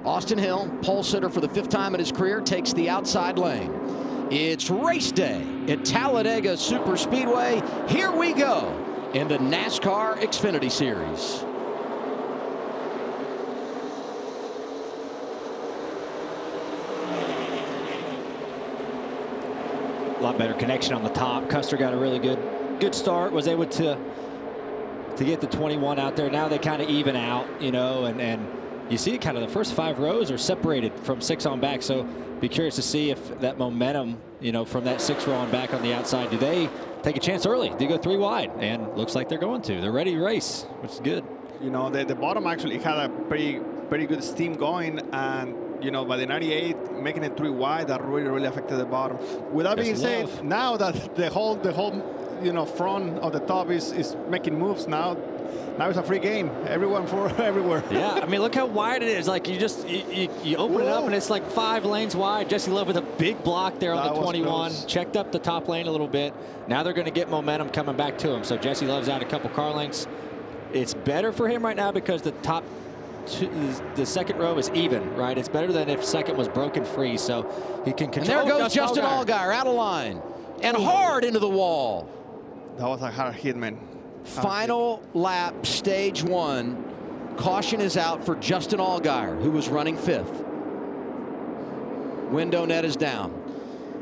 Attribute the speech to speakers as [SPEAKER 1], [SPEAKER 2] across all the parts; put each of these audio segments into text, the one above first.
[SPEAKER 1] Austin Hill, pole sitter for the 5th time in his career, takes the outside lane. It's race day at Talladega Superspeedway. Here we go in the NASCAR Xfinity Series.
[SPEAKER 2] A lot better connection on the top. Custer got a really good start, was able to get the 21 out there. Now they kind of even out, you know, and you see kind of the first 5 rows are separated from 6 on back. So be curious to see if that momentum, you know, from that 6 row on back on the outside, do they take a chance early? Do you go 3 wide? And looks like they're going to. They're ready to race, which is good.
[SPEAKER 3] You know, the bottom actually had a pretty good steam going, and you know, by the 98 making it 3 wide, that really affected the bottom. With that being said, now that the whole you know, front of the top is making moves now it's a free game. Everyone for everywhere.
[SPEAKER 2] Yeah, I mean, look how wide it is. Like you open it up and it's like 5 lanes wide. Jesse Love with a big block there on the 21. Checked up the top lane a little bit. Now they're going to get momentum coming back to him. So Jesse Love's out a couple car lengths. It's better for him right now because the top the second row is even, right? It's better than if second was broken free, so he can control.
[SPEAKER 1] And there goes Justin Allgaier out of line and hard into the wall.
[SPEAKER 3] That was a hard hit, man.
[SPEAKER 1] Final lap, stage 1. Caution is out for Justin Allgaier, who was running 5th. Window net is down,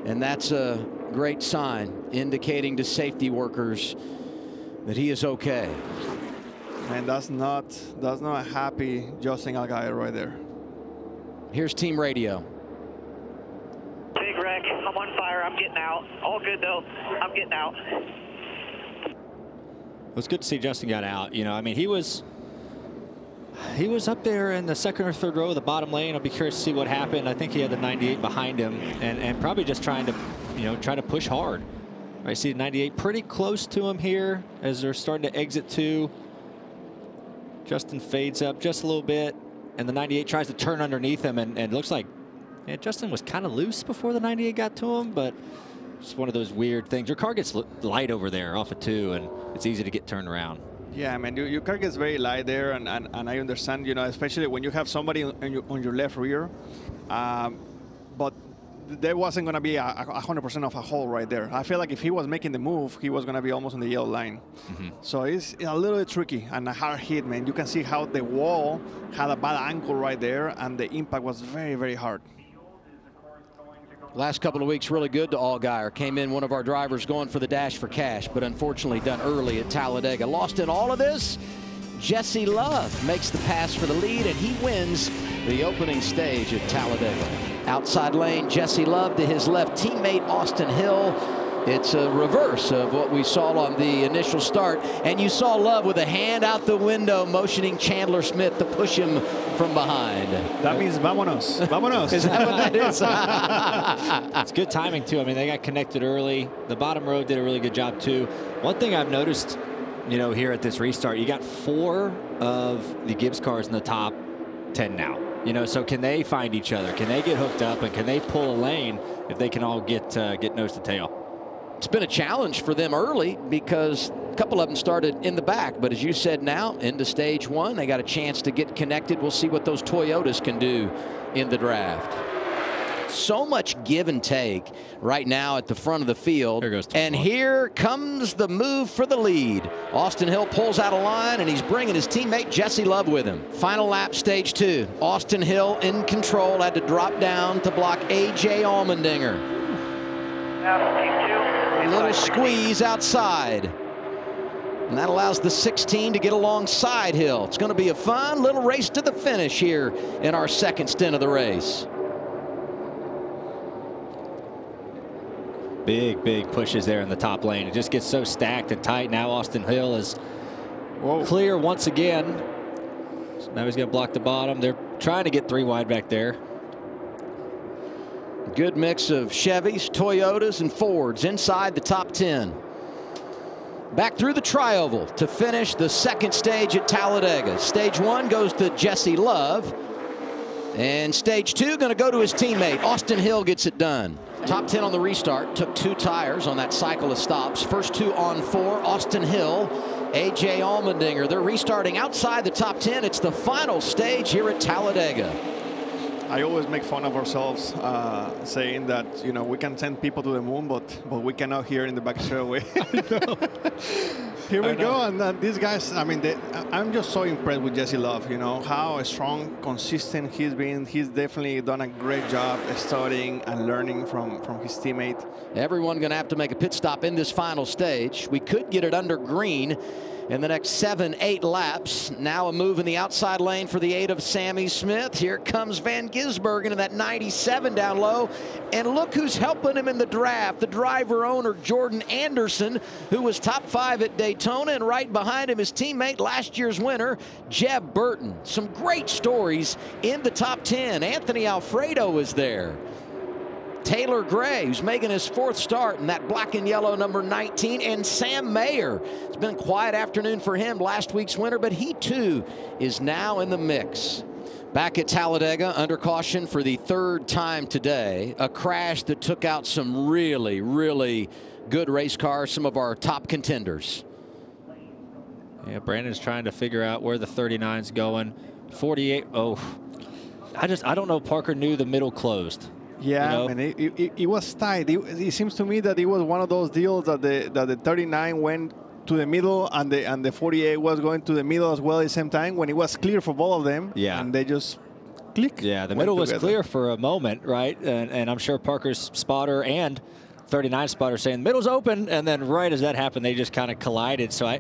[SPEAKER 1] and that's a great sign indicating to safety workers that he is okay.
[SPEAKER 3] And that's not a happy Justin Allgaier right there. Here's
[SPEAKER 1] team radio.
[SPEAKER 4] Big wreck. I'm on fire. I'm getting out. All good though. I'm getting out.
[SPEAKER 2] It was good to see Justin got out. You know, I mean, he was up there in the 2nd or 3rd row of the bottom lane. I'll be curious to see what happened. I think he had the 98 behind him, and probably just trying to, you know, try to push hard. I see the 98 pretty close to him here as they're starting to exit 2. Justin fades up just a little bit, and the 98 tries to turn underneath him, and it looks like Justin was kind of loose before the 98 got to him, but it's one of those weird things. Your car gets light over there off of 2, and it's easy to get turned around.
[SPEAKER 3] Yeah, man, your car gets very light there, and I understand, you know, especially when you have somebody on your left rear, but there wasn't going to be 100% of a hole right there. I feel like if he was making the move, he was going to be almost on the yellow line. So it's a little bit tricky and a hard hit, man. You can see how the wall had a bad angle right there, and the impact was very, very hard.
[SPEAKER 1] Last couple of weeks really good to Allgaier. Came in one of our drivers going for the dash for cash, but unfortunately done early at Talladega. Lost in all of this, Jesse Love makes the pass for the lead, and he wins the opening stage at Talladega. Outside lane, Jesse Love to his left teammate Austin Hill. It's a reverse of what we saw on the initial start, and you saw Love with a hand out the window motioning Chandler Smith to push him from behind.
[SPEAKER 3] That means vámonos. Vámonos.
[SPEAKER 1] Is that what that is?
[SPEAKER 2] It's good timing too. I mean, they got connected early. The bottom row did a really good job too. One thing I've noticed, you know, here at this restart, you got 4 of the Gibbs cars in the top 10 now. You know, so can they find each other? Can they get hooked up, and can they pull a lane if they can all get nose to tail?
[SPEAKER 1] It's been a challenge for them early because a couple of them started in the back. But as you said, now into stage 1, they got a chance to get connected. We'll see what those Toyotas can do in the draft. So much give and take right now at the front of the field. And here comes the move for the lead. Austin Hill pulls out of line, and he's bringing his teammate Jesse Love with him. Final lap, stage 2. Austin Hill in control, had to drop down to block A.J. Allmendinger. A little squeeze outside, and that allows the 16 to get alongside Hill. It's going to be a fun little race to the finish here in our 2nd stint of the race.
[SPEAKER 2] Big pushes there in the top lane. It just gets so stacked and tight. Now Austin Hill is clear once again. So now he's going to block the bottom. They're trying to get 3 wide back there.
[SPEAKER 1] Good mix of Chevys, Toyotas, and Fords inside the top 10. Back through the tri-oval to finish the 2nd stage at Talladega. Stage 1 goes to Jesse Love, and stage 2 going to go to his teammate. Austin Hill gets it done. Top 10 on the restart. Took 2 tires on that cycle of stops. First 2 on 4. Austin Hill, A.J. Allmendinger. They're restarting outside the top 10. It's the final stage here at Talladega.
[SPEAKER 3] I always make fun of ourselves saying that, you know, we can send people to the moon, but we cannot here in the back straightaway. Here we go. And these guys, I mean, I'm just so impressed with Jesse Love, you know, how strong, consistent he's been. He's definitely done a great job studying and learning from his teammate.
[SPEAKER 1] Everyone going to have to make a pit stop in this final stage. We could get it under green in the next 7-8 laps. Now a move in the outside lane for the 8 of Sammy Smith. Here comes Van Gisbergen in that 97 down low. And look who's helping him in the draft. The driver owner, Jordan Anderson, who was top 5 at Daytona. And right behind him, his teammate, last year's winner, Jeb Burton. Some great stories in the top 10. Anthony Alfredo is there. Taylor Gray, who's making his 4th start in that black and yellow number 19, and Sam Mayer. It's been a quiet afternoon for him, last week's winner, but he too is now in the mix. Back at Talladega, under caution for the 3rd time today. A crash that took out some really, really good race cars, some of our top contenders.
[SPEAKER 2] Yeah, Brandon's trying to figure out where the 39's going. 48. Oh, I don't know if Parker knew the middle closed.
[SPEAKER 3] Yeah,
[SPEAKER 2] you know?
[SPEAKER 3] and it was tight. It seems to me that it was one of those deals that the 39 went to the middle and the 48 was going to the middle as well at the same time when it was clear for both of them.
[SPEAKER 2] Yeah,
[SPEAKER 3] and they just click.
[SPEAKER 2] Yeah, the middle was clear for a moment, right? And I'm sure Parker's spotter and 39 spotter saying the middle's open, and then right as that happened, they just kind of collided. So I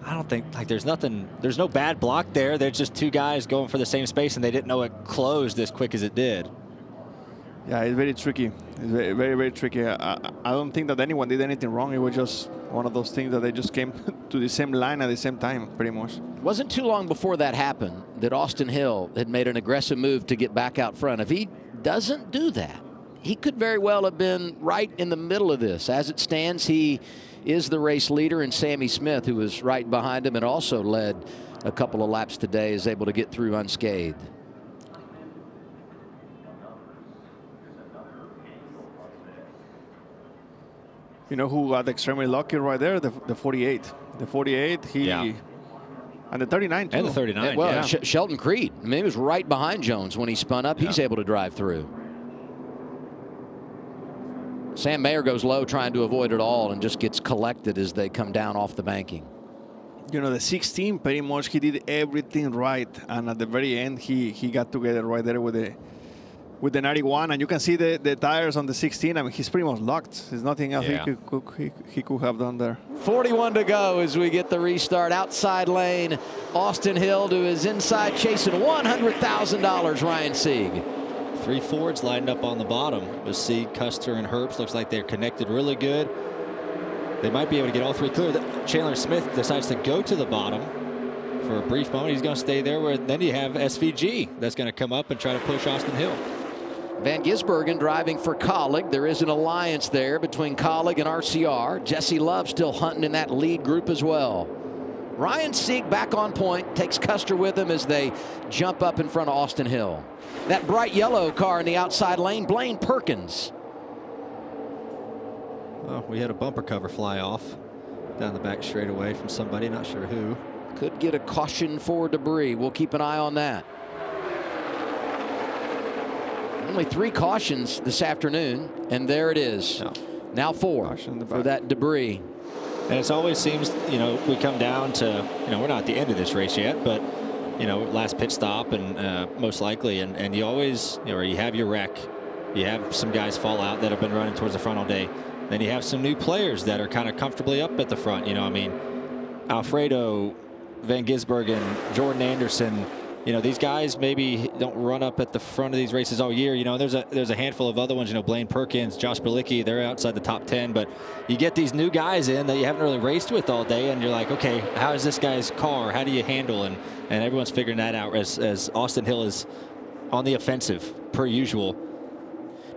[SPEAKER 2] don't think, like, there's no bad block there. There's just 2 guys going for the same space, and they didn't know it closed as quick as it did.
[SPEAKER 3] Yeah, it's very tricky. It's very, very, very tricky. I don't think that anyone did anything wrong. It was just one of those things that they just came to the same line at the same time, pretty much.
[SPEAKER 1] It wasn't too long before that happened that Austin Hill had made an aggressive move to get back out front. If he doesn't do that, he could very well have been right in the middle of this. As it stands, he is the race leader, and Sammy Smith, who was right behind him and also led a couple of laps today, is able to get through unscathed.
[SPEAKER 3] You know who got extremely lucky right there? The 48. The 48, and the 39 too.
[SPEAKER 2] And the 39,
[SPEAKER 1] well,
[SPEAKER 2] yeah.
[SPEAKER 1] Shelton Creed, I mean, he was right behind Jones when he spun up. He's able to drive through. Sam Mayer goes low trying to avoid it all and just gets collected as they come down off the banking.
[SPEAKER 3] You know, the 16, pretty much he did everything right, and at the very end he got together right there with the 91, and you can see the tires on the 16. I mean, he's pretty much locked. There's nothing else he could have done there.
[SPEAKER 1] 41 to go as we get the restart. Outside lane, Austin Hill to his inside, chasing $100,000, Ryan Sieg.
[SPEAKER 2] 3 Fords lined up on the bottom with Sieg, Custer, and Herbst. Looks like they're connected really good. They might be able to get all 3 clear. Chandler Smith decides to go to the bottom for a brief moment. He's going to stay there. Then you have SVG that's going to come up and try to push Austin Hill.
[SPEAKER 1] Van Gisbergen driving for Colleague. There is an alliance there between Colleague and RCR. Jesse Love still hunting in that lead group as well. Ryan Sieg back on point, takes Custer with him as they jump up in front of Austin Hill. That bright yellow car in the outside lane, Blaine Perkins.
[SPEAKER 2] Well, we had a bumper cover fly off down the back straightaway from somebody, not sure who.
[SPEAKER 1] Could get a caution for debris. We'll keep an eye on that. Only 3 cautions this afternoon, and there it is. No. Now 4 for that debris.
[SPEAKER 2] And it always seems, you know, we come down to, you know, we're not at the end of this race yet, but, you know, last pit stop and most likely, and you always, you know, you have your wreck, you have some guys fall out that have been running towards the front all day. Then you have some new players that are kind of comfortably up at the front. You know, I mean, Alfredo, Van Gisbergen, Jordan Anderson. You know, these guys maybe don't run up at the front of these races all year. You know, there's a handful of other ones. You know, Blaine Perkins, Josh Berlicki, they're outside the top 10. But you get these new guys in that you haven't really raced with all day, and you're like, okay, how is this guy's car? How do you handle? And everyone's figuring that out as Austin Hill is on the offensive per usual.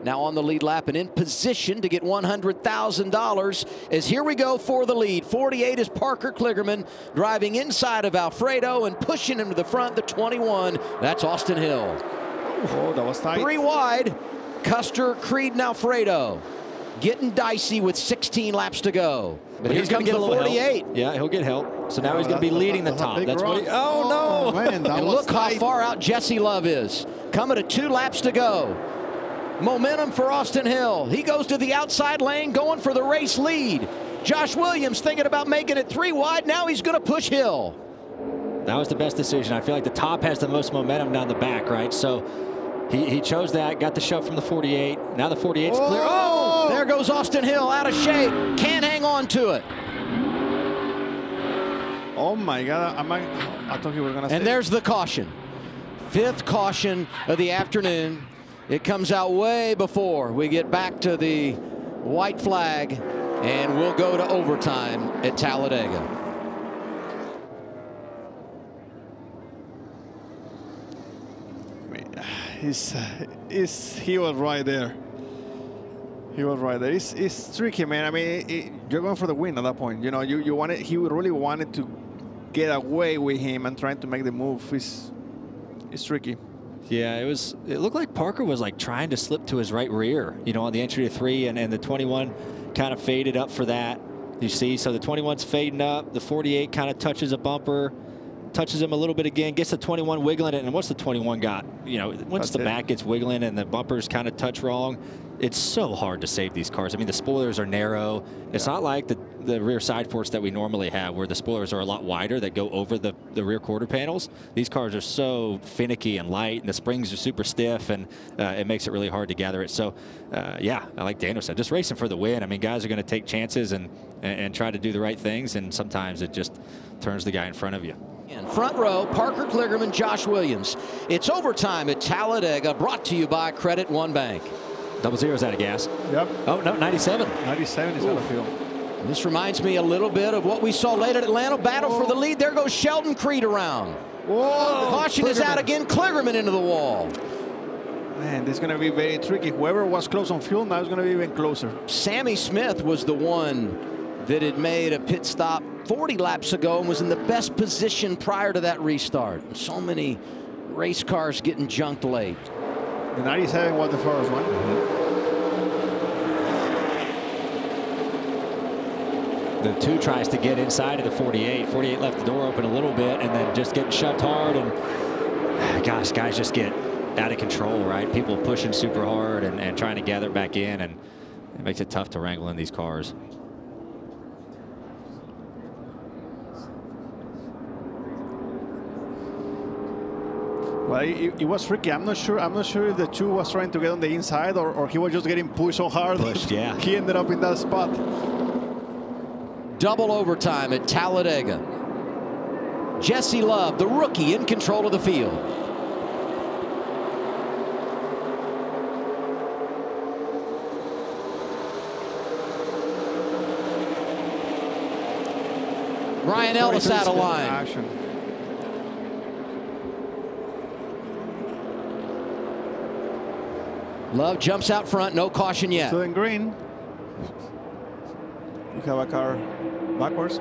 [SPEAKER 1] Now on the lead lap and in position to get $100,000 as here we go for the lead. 48 is Parker Kligerman driving inside of Alfredo and pushing him to the front. The 21, that's Austin Hill.
[SPEAKER 3] Oh, that was tight.
[SPEAKER 1] 3 wide, Custer, Creed, and Alfredo. Getting dicey with 16 laps to go. But here comes the 48.
[SPEAKER 2] Yeah, he'll get help. So now he's going to be leading the top. That's what he, oh, no.
[SPEAKER 3] Oh, man, that
[SPEAKER 1] and
[SPEAKER 3] was
[SPEAKER 1] look how
[SPEAKER 3] tight.
[SPEAKER 1] far out Jesse Love is. Coming to 2 laps to go. Momentum for Austin Hill. He goes to the outside lane, going for the race lead. Josh Williams thinking about making it 3 wide. Now he's going to push Hill.
[SPEAKER 2] That was the best decision. I feel like the top has the most momentum down the back, right? So he chose that, got the shove from the 48. Now the 48's clear.
[SPEAKER 1] Oh! There goes Austin Hill out of shape. Can't hang on to it.
[SPEAKER 3] Oh my God! I thought you were gonna.
[SPEAKER 1] And there's the caution. 5th caution of the afternoon. It comes out way before we get back to the white flag, and we'll go to overtime at Talladega.
[SPEAKER 3] He was right there. He was right there. It's tricky, man. I mean, you're going for the win at that point. You know, you wanted. He really wanted to get away with him and trying to make the move. It's tricky.
[SPEAKER 2] Yeah, it looked like Parker was like trying to slip to his right rear, you know, on the entry to 3, and the 21 kind of faded up for that. You see, so the 21's fading up. The 48 kind of touches a bumper, touches him a little bit again, gets the 21 wiggling it. And what's the 21 got? You know, once the back gets wiggling and the bumpers kind of touch wrong, it's so hard to save these cars. I mean, the spoilers are narrow. It's not like the rear side ports that we normally have, where the spoilers are a lot wider that go over the rear quarter panels. These cars are so finicky and light, and the springs are super stiff, and it makes it really hard to gather it. So, yeah, like Daniel said, just racing for the win. I mean, guys are going to take chances and try to do the right things, and sometimes it just turns the guy in front of you.
[SPEAKER 1] In front row, Parker Kligerman, Josh Williams. It's overtime at Talladega, brought to you by Credit One Bank.
[SPEAKER 2] 00's out of gas.
[SPEAKER 3] Yep.
[SPEAKER 2] Oh, no, 97.
[SPEAKER 3] 97 is out of fuel.
[SPEAKER 1] This reminds me a little bit of what we saw late at Atlanta. Battle for the lead. There goes Sheldon Creed around.
[SPEAKER 3] Whoa!
[SPEAKER 1] Caution is out again. Kligerman into the wall.
[SPEAKER 3] Man, this is going to be very tricky. Whoever was close on fuel now is going to be even closer.
[SPEAKER 1] Sammy Smith was the one that had made a pit stop 40 laps ago and was in the best position prior to that restart. So many race cars getting junked late.
[SPEAKER 3] The 97 was the first one.
[SPEAKER 2] The 2 tries to get inside of the 48. 48 left the door open a little bit, and then just getting shoved hard. And gosh, guys just get out of control, right? People pushing super hard and trying to gather it back in, and it makes it tough to wrangle in these cars.
[SPEAKER 3] Well, it was tricky. I'm not sure if the 2 was trying to get on the inside or he was just getting pushed so hard.
[SPEAKER 2] Pushed, yeah.
[SPEAKER 3] He ended up in that spot.
[SPEAKER 1] Double overtime at Talladega. Jesse Love, the rookie, in control of the field. Ryan Ellis out of line. Love jumps out front, no caution yet.
[SPEAKER 3] Still in green. You have a car backwards.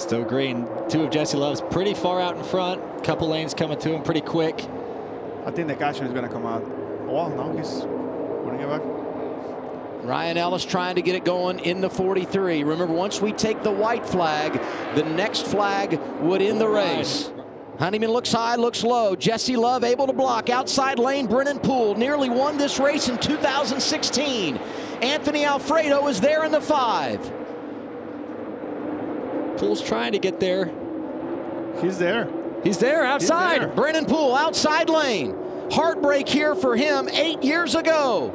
[SPEAKER 2] Still green. 2 of Jesse Love's pretty far out in front. Couple lanes coming to him pretty quick.
[SPEAKER 3] I think the caution is going to come out. Oh, no, he's running it back.
[SPEAKER 1] Ryan Ellis trying to get it going in the 43. Remember, once we take the white flag, the next flag would end the race. Honeyman looks high, looks low. Jesse Love able to block. Outside lane, Brennan Poole nearly won this race in 2016. Anthony Alfredo is there in the 5.
[SPEAKER 2] Poole's trying to get there.
[SPEAKER 3] He's there.
[SPEAKER 2] He's there outside.
[SPEAKER 3] He's there.
[SPEAKER 1] Brennan Poole outside lane. Heartbreak here for him 8 years ago.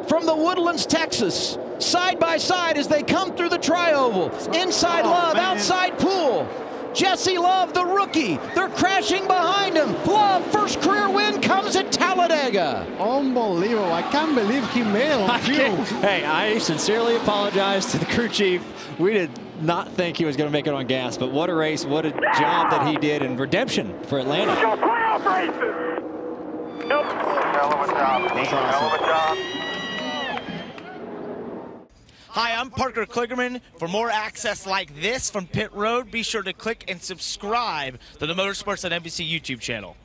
[SPEAKER 1] From the Woodlands, Texas. Side by side as they come through the tri-oval. Inside Love, man. Outside Poole. Jesse Love, the rookie. They're crashing behind him. Love, first career win comes at Talladega.
[SPEAKER 3] Unbelievable. I can't believe he made it on fuel.
[SPEAKER 2] Hey, I sincerely apologize to the crew chief. We did not think he was going to make it on gas, but what a race, what a job that he did, and redemption for Atlanta.
[SPEAKER 4] Playoff races. Nope. Hell of a job.
[SPEAKER 3] That's awesome.
[SPEAKER 4] Hell of a job.
[SPEAKER 5] Hi, I'm Parker Kligerman. For more access like this from Pit Road, be sure to click and subscribe to the Motorsports on NBC YouTube channel.